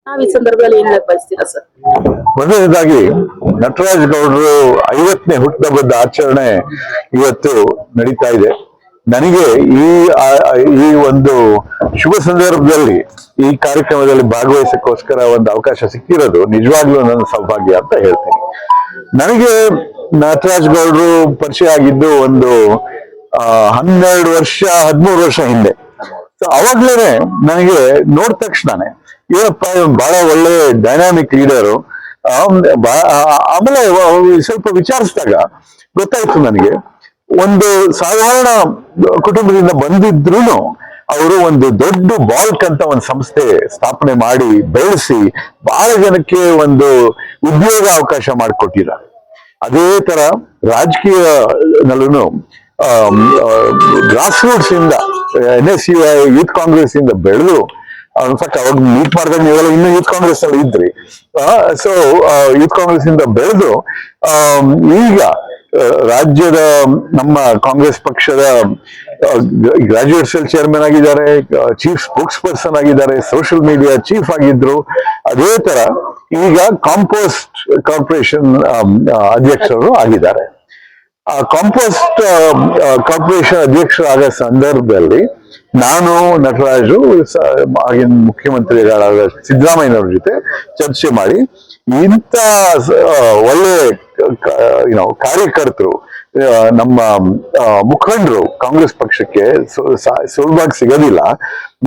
ನಾವ್ ಈ ಸಂದರ್ಭದಲ್ಲಿ ಏನ್ ಹೇಳಕ್ ಬಯಸ್ತೀರಾ ಸರ್? ಮೊದಲನೇದಾಗಿ ನಟರಾಜ್ ಗೌಡರು 50ನೇ ಹುಟ್ಟುಹಬ್ಬದ ಆಚರಣೆ ಇವತ್ತು ನಡೀತಾ ಇದೆ. ನನಗೆ ಈ ಒಂದು ಶುಭ ಸಂದರ್ಭದಲ್ಲಿ ಈ ಕಾರ್ಯಕ್ರಮದಲ್ಲಿ ಭಾಗವಹಿಸಕ್ಕೋಸ್ಕರ ಒಂದು ಅವಕಾಶ ಸಿಕ್ಕಿರೋದು ನಿಜವಾಗ್ಲೂ ನನ್ನ ಸೌಭಾಗ್ಯ ಅಂತ ಹೇಳ್ತೀನಿ. ನನಗೆ ನಟರಾಜ್ ಗೌಡರು ಪರಿಚಯ ಆಗಿದ್ದು ಒಂದು 12 ವರ್ಷ 13 ವರ್ಷ ಹಿಂದೆ. ಅವಾಗ್ಲೇನೆ ನನಗೆ ನೋಡಿದ ತಕ್ಷಣನೇ ಏನಪ್ಪ ಬಹಳ ಒಳ್ಳೆ ಡೈನಾಮಿಕ್ ಲೀಡರು. ಆಮೇಲೆ ಸ್ವಲ್ಪ ವಿಚಾರಿಸಿದಾಗ ಗೊತ್ತಾಯ್ತು ನನಗೆ, ಒಂದು ಸಾಧಾರಣ ಕುಟುಂಬದಿಂದ ಬಂದಿದ್ರು ಅವರು ಒಂದು ದೊಡ್ಡ ಬಾಲ್ಕ್ ಅಂತ ಒಂದು ಸಂಸ್ಥೆ ಸ್ಥಾಪನೆ ಮಾಡಿ ಬೆಳೆಸಿ ಬಹಳ ಜನಕ್ಕೆ ಒಂದು ಉದ್ಯೋಗ ಅವಕಾಶ ಮಾಡಿಕೊಟ್ಟಿದ್ದಾರೆ. ಅದೇ ತರ ರಾಜಕೀಯನಲ್ಲೂ ಗ್ರಾಸ್ ರೂಟ್ಸ್ ಇಂದ NSUI ಯೂತ್ ಕಾಂಗ್ರೆಸ್ ಇಂದ ಬೆಳೆದು, ಇನ್ಫ್ಯಾಕ್ಟ್ ಅವಾಗ ಮೀಟ್ ಮಾಡಿದಾಗ ನೀವೆಲ್ಲ ಇನ್ನು ಯೂತ್ ಕಾಂಗ್ರೆಸ್ ಅಲ್ಲಿ ಇದ್ರಿ. ಸೊ ಯೂತ್ ಕಾಂಗ್ರೆಸ್ ಇಂದ ಬೆಳೆದು ಈಗ ರಾಜ್ಯದ ನಮ್ಮ ಕಾಂಗ್ರೆಸ್ ಪಕ್ಷದ ಗ್ರಾಜುಯೇಟ್ ಸೆಲ್ ಚೇರ್ಮನ್ ಆಗಿದ್ದಾರೆ, ಚೀಫ್ ಸ್ಪೋಕ್ಸ್ ಪರ್ಸನ್ ಆಗಿದ್ದಾರೆ, ಸೋಷಿಯಲ್ ಮೀಡಿಯಾ ಚೀಫ್ ಆಗಿದ್ರು. ಅದೇ ತರ ಈಗ ಕಾಂಪೋಸ್ಟ್ ಕಾರ್ಪೊರೇಷನ್ ಅಧ್ಯಕ್ಷರು ಆಗಿದ್ದಾರೆ. ಆ ಕಾಂಪೋಸ್ಟ್ ಕಾರ್ಪೊರೇಷನ್ ಅಧ್ಯಕ್ಷರಾದ ಸಂದರ್ಭದಲ್ಲಿ ನಾನು ನಟರಾಜು ಆಗಿನ ಮುಖ್ಯಮಂತ್ರಿಗಳಾದ ಸಿದ್ದರಾಮಯ್ಯನವ್ರ ಜೊತೆ ಚರ್ಚೆ ಮಾಡಿ ಇಂಥ ಒಳ್ಳೆ ಕಾರ್ಯಕರ್ತರು ನಮ್ಮ ಮುಖಂಡರು ಕಾಂಗ್ರೆಸ್ ಪಕ್ಷಕ್ಕೆ ಸುಲಭವಾಗಿ ಸಿಗೋದಿಲ್ಲ,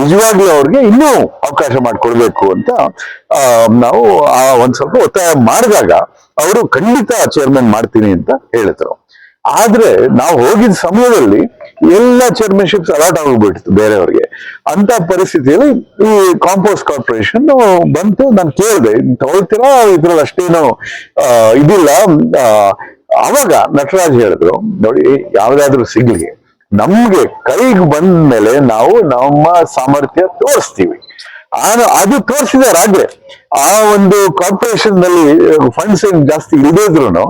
ನಿಜವಾಗ್ಲೂ ಅವ್ರಿಗೆ ಇನ್ನೂ ಅವಕಾಶ ಮಾಡಿಕೊಡ್ಬೇಕು ಅಂತ ನಾವು ಒಂದ್ ಸ್ವಲ್ಪ ಒತ್ತಾಯ ಮಾಡಿದಾಗ ಅವರು ಖಂಡಿತ ಚೇರ್ಮನ್ ಮಾಡ್ತೀನಿ ಅಂತ ಹೇಳಿದ್ರು. ಆದ್ರೆ ನಾವು ಹೋಗಿದ ಸಮಯದಲ್ಲಿ ಎಲ್ಲ ಚೇರ್ಮನ್ಶಿಪ್ಸ್ ಅಲಾಟ್ ಆಗೋಗ್ಬಿಟ್ಟಿತ್ತು ಬೇರೆಯವ್ರಿಗೆ. ಅಂತ ಪರಿಸ್ಥಿತಿಯಲ್ಲಿ ಈ ಕಾಂಪೋಸ್ಟ್ ಕಾರ್ಪೊರೇಷನ್ ಬಂತು. ನಾನು ಕೇಳಿದೆ, ತಗೊಳ್ತೀರಾ, ಇದ್ರಲ್ಲಿ ಅಷ್ಟೇನು ಇದಿಲ್ಲ. ಅವಾಗ ನಟರಾಜ್ ಹೇಳಿದ್ರು, ನೋಡಿ ಯಾವ್ದಾದ್ರು ಸಿಗ್ಲಿ, ನಮ್ಗೆ ಕೈಗೆ ಬಂದ ಮೇಲೆ ನಾವು ನಮ್ಮ ಸಾಮರ್ಥ್ಯ ತೋರಿಸ್ತೀವಿ. ಅದು ತೋರಿಸಿದಾರೆ. ಆದ್ರೆ ಆ ಒಂದು ಕಾರ್ಪೊರೇಷನ್ ನಲ್ಲಿ ಫಂಡ್ಸ್ ಏನ್ ಜಾಸ್ತಿ ಇಳಿದಿದ್ರು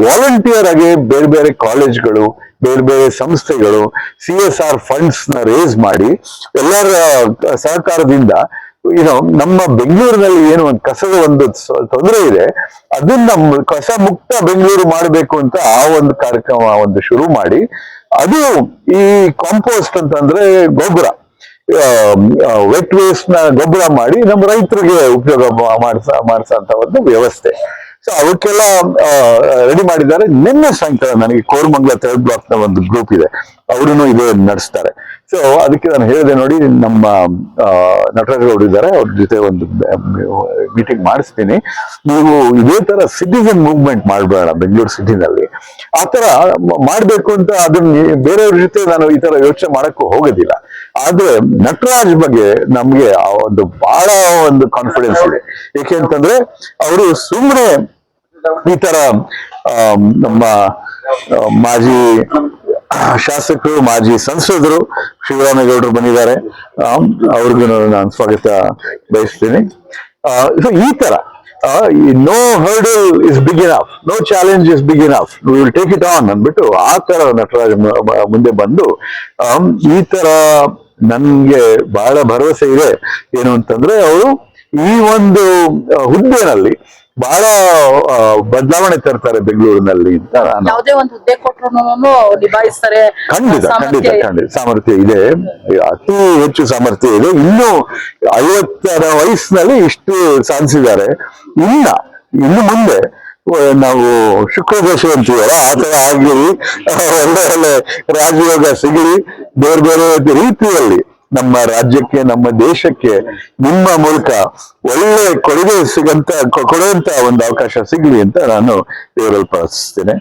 ವಾಲಂಟಿಯರ್ ಆಗಿ ಬೇರೆ ಬೇರೆ ಕಾಲೇಜ್ಗಳು, ಬೇರೆ ಬೇರೆ ಸಂಸ್ಥೆಗಳು CSR ಫಂಡ್ಸ್ ನ ರೇಸ್ ಮಾಡಿ ಎಲ್ಲರ ಸಹಕಾರದಿಂದ ನಮ್ಮ ಬೆಂಗಳೂರಿನಲ್ಲಿ ಏನು ಒಂದು ಕಸದ ಒಂದು ತೊಂದರೆ ಇದೆ, ಅದನ್ನ ಕಸ ಮುಕ್ತ ಬೆಂಗಳೂರು ಮಾಡಬೇಕು ಅಂತ ಆ ಒಂದು ಕಾರ್ಯಕ್ರಮ ಒಂದು ಶುರು ಮಾಡಿ, ಅದು ಈ ಕಾಂಪೋಸ್ಟ್ ಅಂತಂದ್ರೆ ಗೊಬ್ಬರ, ವೆಟ್ ವೇಸ್ಟ್ ನ ಗೊಬ್ಬರ ಮಾಡಿ ನಮ್ಮ ರೈತರಿಗೆ ಉಪಯೋಗ ಮಾಡಿಸಂತ ಒಂದು ವ್ಯವಸ್ಥೆ. ಸೊ ಅವಕ್ಕೆಲ್ಲ ರೆಡಿ ಮಾಡಿದ್ದಾರೆ. ನಿನ್ನೆ ಸಾಯಂಕಾಲ ನನಗೆ ಕೋರಮಂಗಲ 3rd ಬ್ಲಾಕ್ ನ ಒಂದು ಗ್ರೂಪ್ ಇದೆ, ಅವರು ಇದೇ ನಡೆಸ್ತಾರೆ. ಸೊ ಅದಕ್ಕೆ ನಾನು ಹೇಳಿದೆ, ನೋಡಿ ನಮ್ಮ ನಟರಾಜ್ ಗೌಡ್ರು ಇದ್ದಾರೆ, ಅವ್ರ ಜೊತೆ ಒಂದು ಮೀಟಿಂಗ್ ಮಾಡಿಸ್ತೀನಿ, ನೀವು ಇದೇ ತರ ಸಿಟಿಸನ್ ಮೂವ್ಮೆಂಟ್ ಮಾಡಬೇಡ ಬೆಂಗಳೂರು ಸಿಟಿನಲ್ಲಿ, ಆತರ ಮಾಡ್ಬೇಕು ಅಂತ. ಅದನ್ನ ಬೇರೆಯವ್ರ ಜೊತೆ ನಾನು ಈ ತರ ಯೋಚನೆ ಮಾಡಕ್ಕೂ ಹೋಗೋದಿಲ್ಲ. ಆದ್ರೆ ನಟರಾಜ್ ಬಗ್ಗೆ ನಮ್ಗೆ ಒಂದು ಬಹಳ ಒಂದು ಕಾನ್ಫಿಡೆನ್ಸ್ ಇದೆ. ಏಕೆ ಅಂತಂದ್ರೆ ಅವರು ಸುಮ್ಮನೆ ಈ ತರ ನಮ್ಮ ಮಾಜಿ ಶಾಸಕರು, ಮಾಜಿ ಸಂಸದರು ಶಿವರಾಮೇಗೌಡರು ಬಂದಿದ್ದಾರೆ, ಅವ್ರಿಗೂ ನಾನು ಸ್ವಾಗತ ಬಯಸ್ತೀನಿ. ಈ ತರ no hurdle is big enough, no challenge is big enough, we will take it on ಅಂದ್ಬಿಟ್ಟು ಆ ತರ ನಟರಾಜ್ ಮುಂದೆ ಬಂದು ಈ ತರ ನನ್ಗೆ ಬಹಳ ಭರವಸೆ ಇದೆ. ಏನು ಅಂತಂದ್ರೆ ಅವರು ಈ ಒಂದು ಹುದ್ದೆನಲ್ಲಿ ಬಹಳ ಬದಲಾವಣೆ ತರ್ತಾರೆ ಬೆಂಗಳೂರಿನಲ್ಲಿ ಅಂತ ನಾನು. ಯಾವುದೇ ಒಂದು ಹುದ್ದೆ ಕೊಟ್ಟರು ನಿಭಾಯಿಸ್ತಾರೆ. ಖಂಡಿತ ಖಂಡಿತ ಖಂಡಿತ ಸಾಮರ್ಥ್ಯ ಇದೆ, ಅತಿ ಹೆಚ್ಚು ಸಾಮರ್ಥ್ಯ ಇದೆ. ಇನ್ನು 50ರ ವಯಸ್ಸಿನಲ್ಲಿ ಇಷ್ಟು ಸಾಧಿಸಿದ್ದಾರೆ. ಇನ್ನು ಮುಂದೆ ನಾವು ಶುಕ್ರದೋಷ ಅಂತೀವಲ್ಲ, ಆ ತರ ಆಗ್ಲಿ, ಒಳ್ಳೆ ಒಳ್ಳೆ ರಾಜಯೋಗ ಸಿಗಲಿ, ಬೇರೆ ಬೇರೆ ರೀತಿಯಲ್ಲಿ ನಮ್ಮ ರಾಜ್ಯಕ್ಕೆ, ನಮ್ಮ ದೇಶಕ್ಕೆ ನಿಮ್ಮ ಮೂಲಕ ಒಳ್ಳೆ ಕೊಡುಗೆ ಕೊಡುವಂತ ಒಂದು ಅವಕಾಶ ಸಿಗ್ಲಿ ಅಂತ ನಾನು ದೇವರಲ್ಲಿ ಪ್ರಾರ್ಥಿಸ್ತೇನೆ.